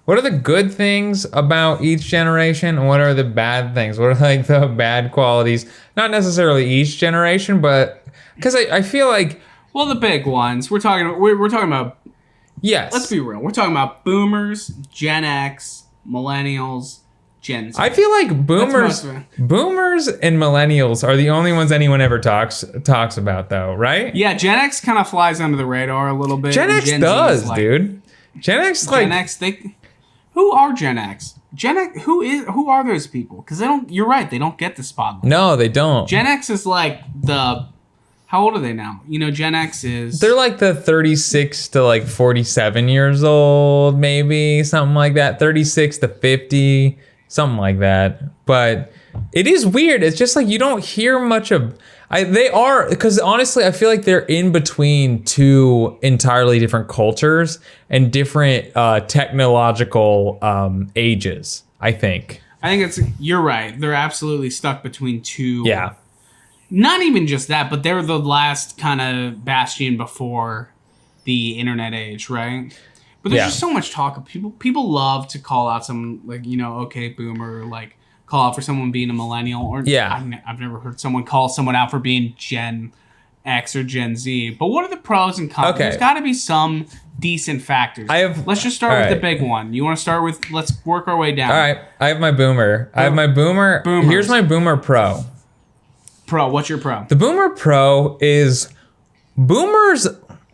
what are the good things about each generation and what are the bad things? What are like the bad qualities? Not necessarily each generation, but because I feel like, well, the big ones we're talking about. Yes. Let's be real. We're talking about boomers, Gen X, millennials, Gen Z. I feel like boomers and millennials are the only ones anyone ever talks about, though, right? Yeah, Gen X kind of flies under the radar a little bit. Gen X does, dude. Gen X, like... Gen X, who are Gen X? Gen X, who are those people? Because they don't. You're right. They don't get the spotlight. No, they don't. Gen X is like the. How old are they now? You know, Gen X is. They're like the 36 to like 47 years old, maybe something like that. 36 to 50, something like that. But it is weird. It's just like you don't hear much of. They are, because honestly, I feel like they're in between two entirely different cultures and different technological ages, I think. You're right. They're absolutely stuck between two. Yeah. Not even just that, but they're the last kind of bastion before the internet age, right? But there's just so much talk of people love to call out someone like, you know, okay, boomer, like, call out for someone being a millennial, or I've never heard someone call someone out for being Gen X or Gen Z. But what are the pros and cons? Okay. There's got to be some decent factors. Let's just start with the big one. You want to start with? Let's work our way down. All right, I have my boomer. Boomers. Here's my boomer pro. What's your pro? The boomer pro is boomers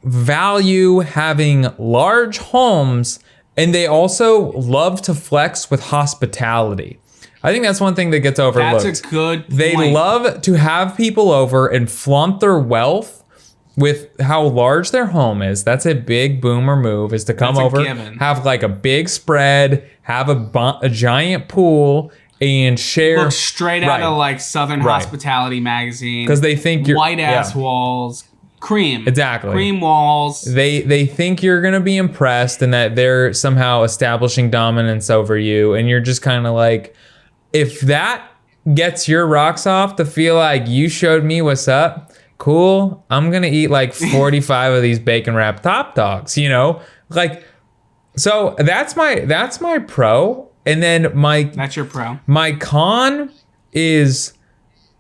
value having large homes, and they also love to flex with hospitality. I think that's one thing that gets overlooked. That's a good point. They love to have people over and flaunt their wealth with how large their home is. That's a big boomer move, is to come over, have like a big spread, have a giant pool, and share. Look straight out of like Southern Hospitality magazine. Because they think you're... White ass walls. Cream. Exactly. Cream walls. They think you're going to be impressed and that they're somehow establishing dominance over you. And you're just kind of like... If that gets your rocks off to feel like you showed me what's up, cool. I'm going to eat like 45 of these bacon wrapped top dogs, you know? Like, so that's my pro. And then that's your pro. My con is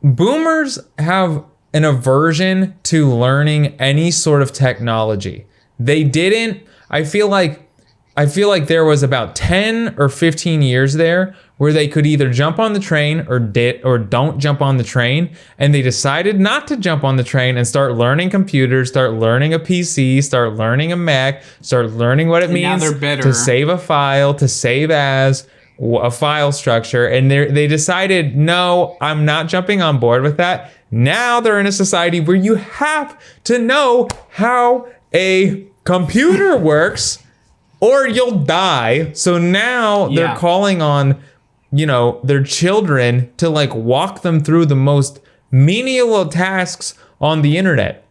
boomers have an aversion to learning any sort of technology. They didn't. I feel like there was about 10 or 15 years there where they could either jump on the train or don't jump on the train. And they decided not to jump on the train and start learning computers, start learning a PC, start learning a Mac, start learning what it means to save a file, to save as a file structure. And they decided, no, I'm not jumping on board with that. Now they're in a society where you have to know how a computer works or you'll die. So now they're calling on, you know, their children to like walk them through the most menial tasks on the internet.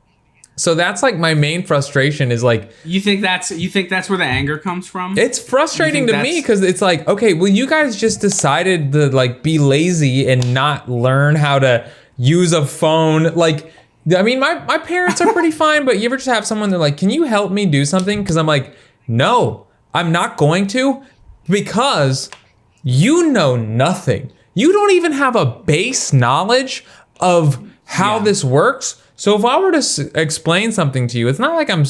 So that's like my main frustration is like... You think that's where the anger comes from? It's frustrating to me because it's like, okay, well, you guys just decided to like be lazy and not learn how to use a phone. Like, I mean, my parents are pretty fine, but you ever just have someone they're like, can you help me do something? Because I'm like, no, I'm not going to, because you know nothing. You don't even have a base knowledge of how this works. So if I were to explain something to you, it's not like I'm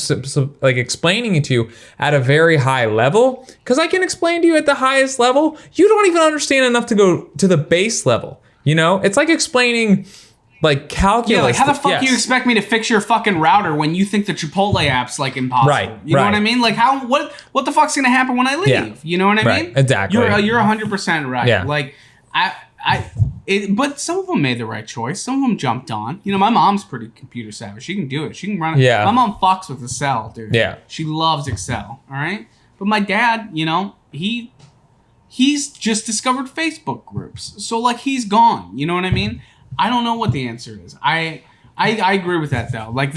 like explaining it to you at a very high level, because I can explain to you at the highest level. You don't even understand enough to go to the base level. You know, it's like explaining like calculus. Yeah, like how the fuck do you expect me to fix your fucking router when you think the Chipotle app's like impossible? Right. You know what I mean? Like what the fuck's gonna happen when I leave? Yeah. You know what I mean? Exactly. You're 100% right. Yeah. Like but some of them made the right choice. Some of them jumped on. You know, my mom's pretty computer savvy. She can do it. She can run it. Yeah. My mom fucks with Excel, dude. Yeah. She loves Excel. All right. But my dad, you know, he's just discovered Facebook groups. So like he's gone. You know what I mean? I don't know what the answer is. I agree with that though. Like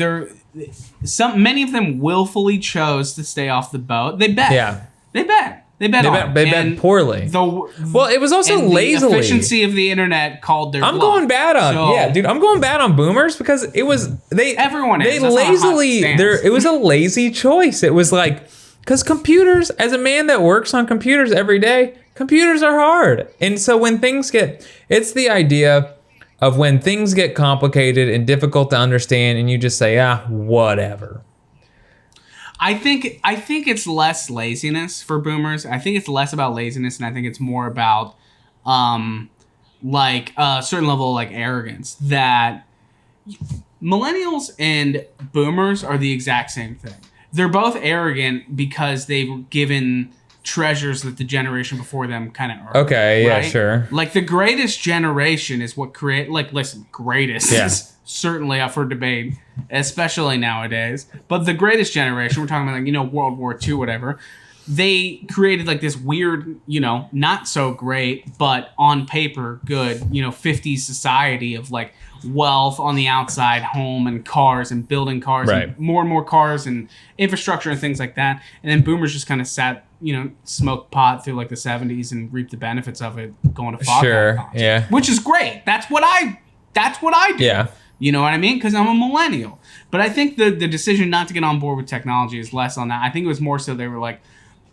many of them willfully chose to stay off the boat. They bet. Yeah. They bet. They bet poorly. Well, it was also lazily. The efficiency of the internet called their bluff. I'm going bad on boomers because it was everyone is. It was a lazy choice. It was like Because computers, as a man that works on computers every day, computers are hard. And so when things get, it's the idea of when things get complicated and difficult to understand and you just say, whatever. I think it's less laziness for boomers. I think it's less about laziness, and I think it's more about like a certain level of like arrogance. That millennials and boomers are the exact same thing. They're both arrogant because they've given treasures that the generation before them kind of earned. Okay, yeah, right? sure. Like the greatest generation is what create. Like, listen, greatest is certainly up for debate, especially nowadays. But the greatest generation, we're talking about like, World War II, whatever. They created like this weird, not so great, but on paper good, 50s society of like wealth on the outside, home and cars and building cars, and more and more cars and infrastructure and things like that. And then boomers just kind of sat, smoked pot through like the 70s and reaped the benefits of it, going to Fog concerts, which is great. That's what I do. Yeah. You know what I mean? Because I'm a millennial. But I think the decision not to get on board with technology is less on that. I think it was more so they were like,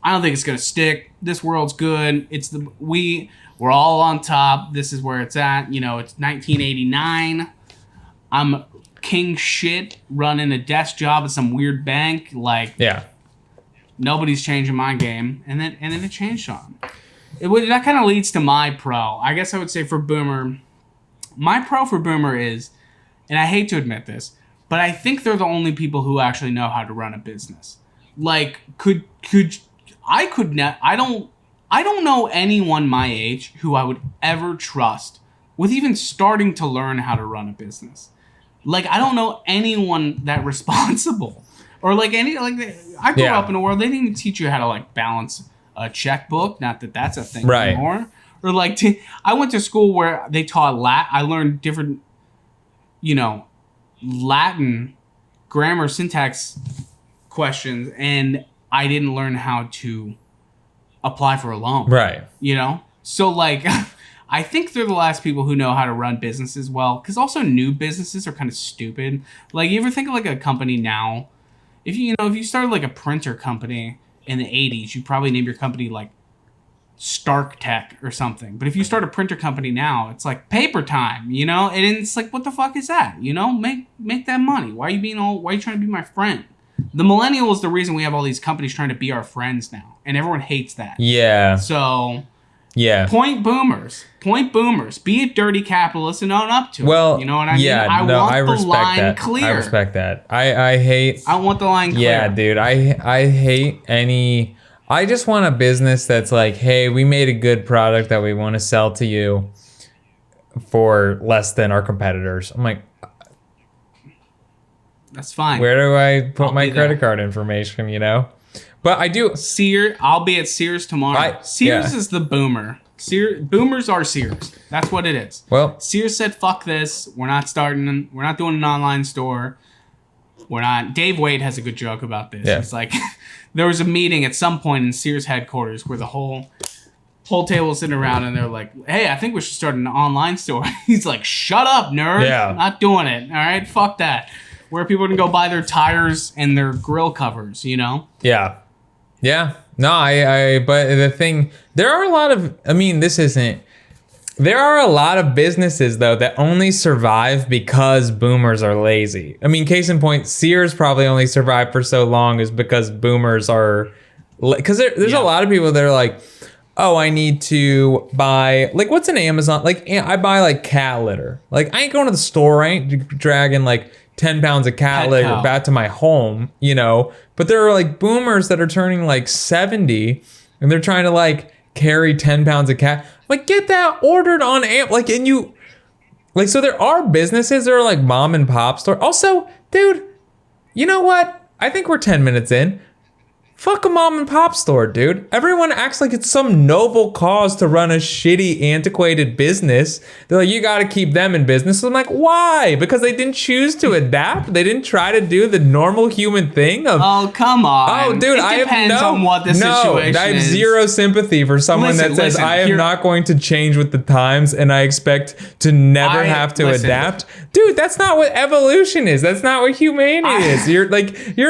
I don't think it's gonna stick. This world's good. We're all on top. This is where it's at. It's 1989. I'm king shit running a desk job at some weird bank. Like, nobody's changing my game. And then it changed on. That kind of leads to my pro. I guess I would say for boomer, my pro for boomer is, and I hate to admit this, but I think they're the only people who actually know how to run a business. Like, I don't know anyone my age who I would ever trust with even starting to learn how to run a business. Like, I don't know anyone that responsible. Or like I grew up in a world, they didn't even teach you how to like balance a checkbook. Not that that's a thing anymore. Or like, I went to school where they taught I learned different, Latin grammar, syntax questions, and I didn't learn how to apply for a loan. Right. So like, I think they're the last people who know how to run businesses well, because also new businesses are kind of stupid. Like, you ever think of like a company now, if you started like a printer company in the 80s, you'd probably name your company like Stark Tech or something. But if you start a printer company now, it's like paper time, and it's like, what the fuck is that? Make that money. Why are you trying to be my friend? The millennial is the reason we have all these companies trying to be our friends now, and everyone hates that. Yeah. So, point boomers. Be a dirty capitalist and own up to it. Well, you know what I mean? I want the line clear. I respect that. I want the line clear. Yeah, dude. I hate any. I just want a business that's like, hey, we made a good product that we want to sell to you for less than our competitors. I'm like, that's fine. Where do I put my credit card information, But I do. I'll be at Sears tomorrow. Sears is the boomer. Boomers are Sears. That's what it is. Well, Sears said, fuck this. We're not doing an online store. Dave Wade has a good joke about this. It's like, there was a meeting at some point in Sears headquarters where the whole table was sitting around and they're like, hey, I think we should start an online store. He's like, shut up, nerd. Yeah. Not doing it. All right, fuck that. Where people can go buy their tires and their grill covers, Yeah. Yeah. No, but the thing, there are a lot of, there are a lot of businesses, though, that only survive because boomers are lazy. Case in point, Sears probably only survived for so long is because boomers are, because there's a lot of people that are like, oh, I need to buy, like, what's an Amazon? Like, I buy, like, cat litter. Like, I ain't going to the store. I ain't dragging, like, 10 pounds of cat litter back to my home, But there are, like, boomers that are turning, like, 70, and they're trying to, like, carry 10 pounds of cat. Like, get that ordered on Amazon. Like, and you, like, so there are businesses that are, like, mom and pop store. Also, dude, you know what? I think we're 10 minutes in. Fuck a mom and pop store, dude. Everyone acts like it's some noble cause to run a shitty, antiquated business. They're like, you gotta keep them in business. So I'm like, why? Because they didn't choose to adapt? They didn't try to do the normal human thing of... Oh, come on. Oh, dude, it depends on what the situation I have zero sympathy for someone that says, I am not going to change with the times and I expect to never have to adapt. Dude, that's not what evolution is. That's not what humanity is. You're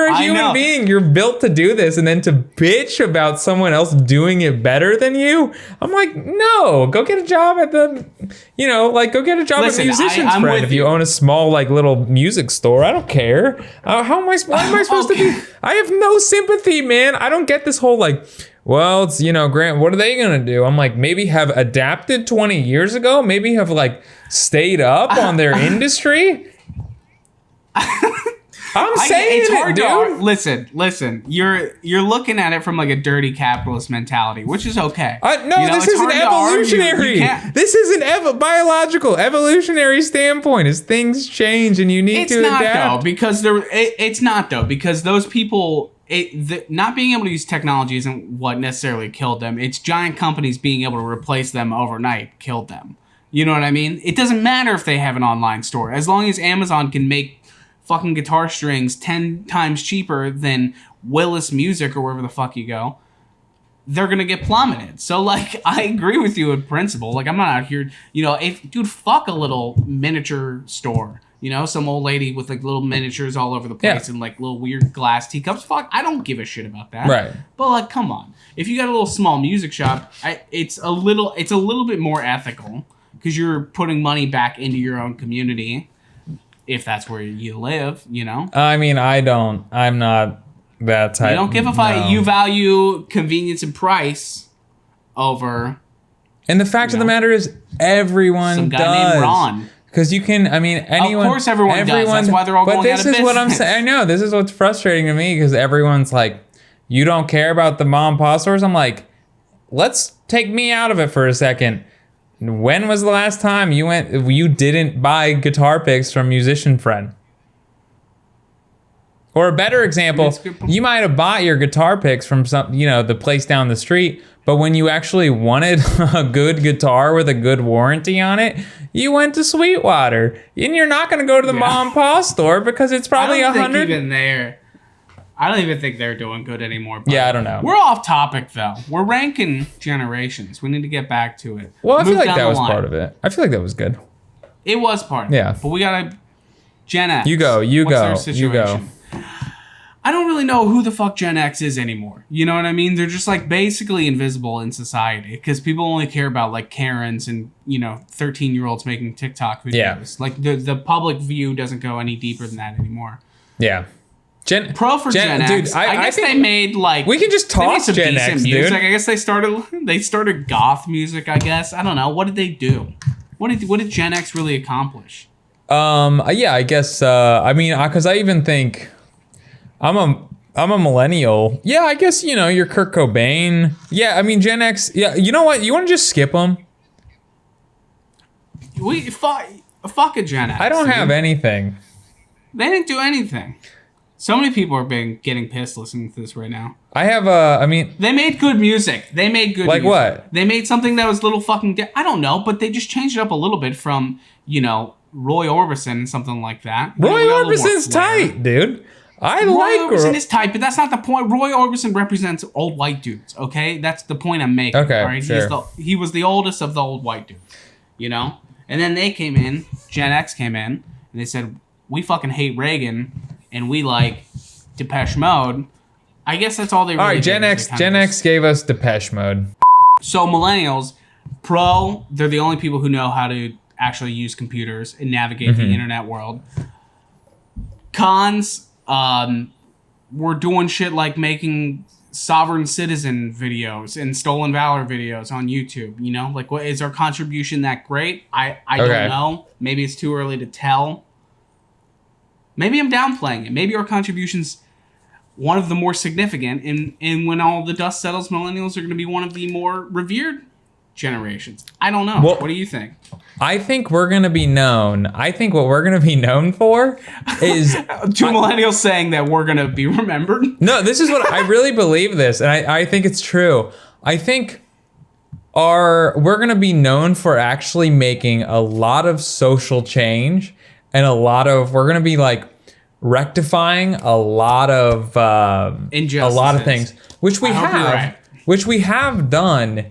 a human being. You're built to do this. and then to bitch about someone else doing it better than you. I'm like, no, go get a job at the, go get a job at Musician's Friend if you own a small, little music store. I don't care. What am I supposed to be? I have no sympathy, man. I don't get this whole, well, it's, Grant, what are they going to do? I'm like, maybe have adapted 20 years ago? Maybe have, stayed up on their industry? I'm saying it's hard, dude. Listen. You're looking at it from a dirty capitalist mentality, which is okay. This isn't evolutionary. This isn't biological. Evolutionary standpoint is things change and you need to adapt. It's not though because those people. Not being able to use technology isn't what necessarily killed them. It's giant companies being able to replace them overnight killed them. You know what I mean? It doesn't matter if they have an online store. As long as Amazon can make fucking guitar strings 10 times cheaper than Willis Music or wherever the fuck you go, they're going to get plummeted. So, I agree with you in principle. I'm not out here, fuck a little miniature store. Some old lady with little miniatures all over the place and little weird glass teacups. Fuck, I don't give a shit about that. Right. But come on. If you got a little small music shop, it's a little bit more ethical because you're putting money back into your own community. If that's where you live, I mean, I'm not that type. You don't give a fuck. No. You value convenience and price over. And the fact of the matter is, everyone some guy does. Named Ron. Because you can, anyone. Of course, everyone does. That's why they're all going out of business. But this is what I'm saying. I know this is what's frustrating to me because everyone's like, you don't care about the mom and pop stores. I'm like, let's take me out of it for a second. When was the last time you didn't buy guitar picks from Musician Friend? Or a better example, you might have bought your guitar picks from the place down the street, but when you actually wanted a good guitar with a good warranty on it, you went to Sweetwater. And you're not going to go to the mom and pop store because it's probably $100. I don't even think they're doing good anymore. Yeah, I don't know. We're off topic, though. We're ranking generations. We need to get back to it. Well, I feel like that was part of it. I feel like that was good. It was part of it. But we got to... Gen X. You go. I don't really know who the fuck Gen X is anymore. You know what I mean? They're just basically invisible in society because people only care about Karens and 13-year-olds making TikTok videos. Yeah. The public view doesn't go any deeper than that anymore. Yeah. Gen X. Dude, I guess they made we can just toss some Gen X, music. Dude. I guess they started goth music. I guess I don't know. What did they do? What did Gen X really accomplish? Yeah, I guess. Because I even think. I'm a millennial. Yeah, I guess, you're Kurt Cobain. Yeah, Gen X. Yeah, you know what? You want to just skip them? Fuck a Gen X. I don't have anything. They didn't do anything. So many people are getting pissed listening to this right now. I have They made good music. Like what? They made something that was little fucking... I don't know, but they just changed it up a little bit from, Roy Orbison and something like that. Roy Orbison's tight, dude. Roy Orbison is tight, but that's not the point. Roy Orbison represents old white dudes, okay? That's the point I'm making. Okay, right? sure. He was the oldest of the old white dudes, And then they came in, Gen X came in, and they said, we fucking hate Reagan, and we like Depeche Mode. I guess that's all they really did. All right, Gen X gave us Depeche Mode. So millennials, they're the only people who know how to actually use computers and navigate the internet world. Cons, we're doing shit like making sovereign citizen videos and stolen valor videos on YouTube. What is our contribution that great? I don't know. Maybe it's too early to tell. Maybe I'm downplaying it. Maybe our contribution's one of the more significant, and when all the dust settles, millennials are going to be one of the more revered generations. I don't know. What do you think? I think we're going to be known. I think what we're going to be known for is... Two millennials saying that we're going to be remembered? No, this is what... I really believe this, and I think it's true. I think we're going to be known for actually making a lot of social change and we're going to be rectifying a lot of injustices. A lot of things, which we have done.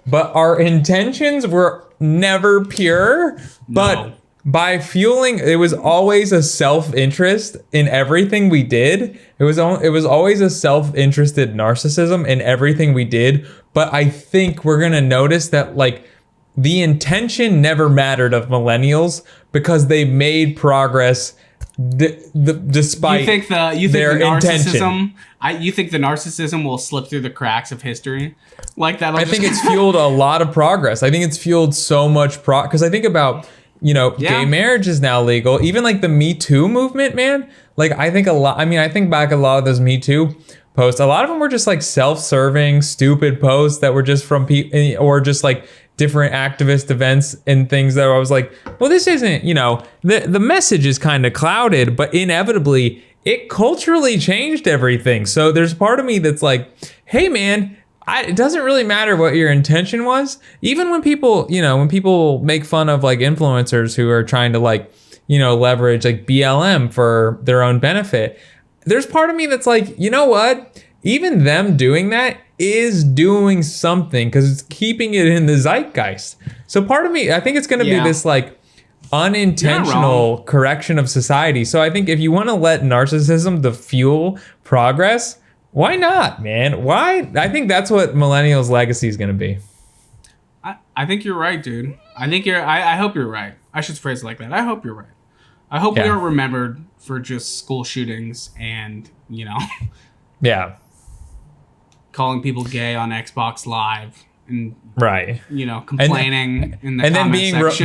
But our intentions were never pure. But by fueling, it was always a self-interest in everything we did. It was always a self-interested narcissism in everything we did. But I think we're gonna notice that like the intention never mattered of millennials because they made progress despite you think the their narcissism. intention. You think the narcissism will slip through the cracks of history, like that? I think it's fueled a lot of progress. I think it's fueled so much because I think about, gay marriage is now legal. Even like the Me Too movement, man. Like I think I think back a lot of those Me Too posts. A lot of them were just like self-serving, stupid posts that were just from people or just like different activist events and things that I was like, well, this isn't, the message is kind of clouded, but inevitably it culturally changed everything. So there's part of me that's like, hey man, it doesn't really matter what your intention was. Even when people, when people make fun of like influencers who are trying to like, leverage like BLM for their own benefit. There's part of me that's like, you know what? Even them doing that is doing something because it's keeping it in the zeitgeist. So part of me, I think it's going to be this like unintentional correction of society. So I think if you want to let narcissism to fuel progress, why not, man? Why? I think that's what millennials' legacy is going to be. I think you're right, dude. I hope you're right. I should phrase it like that. I hope you're right. I hope we aren't remembered for just school shootings and, yeah, calling people gay on Xbox Live and complaining in the and then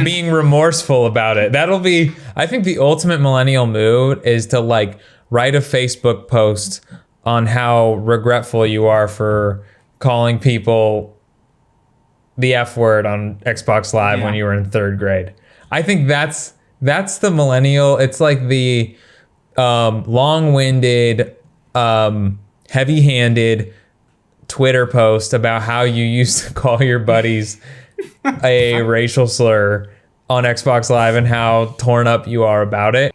being remorseful about it. That'll be, I think, the ultimate millennial mood is to like write a Facebook post on how regretful you are for calling people the F word on Xbox Live when you were in 3rd grade. I think that's the millennial. It's like the long-winded, heavy-handed Twitter post about how you used to call your buddies a racial slur on Xbox Live and how torn up you are about it.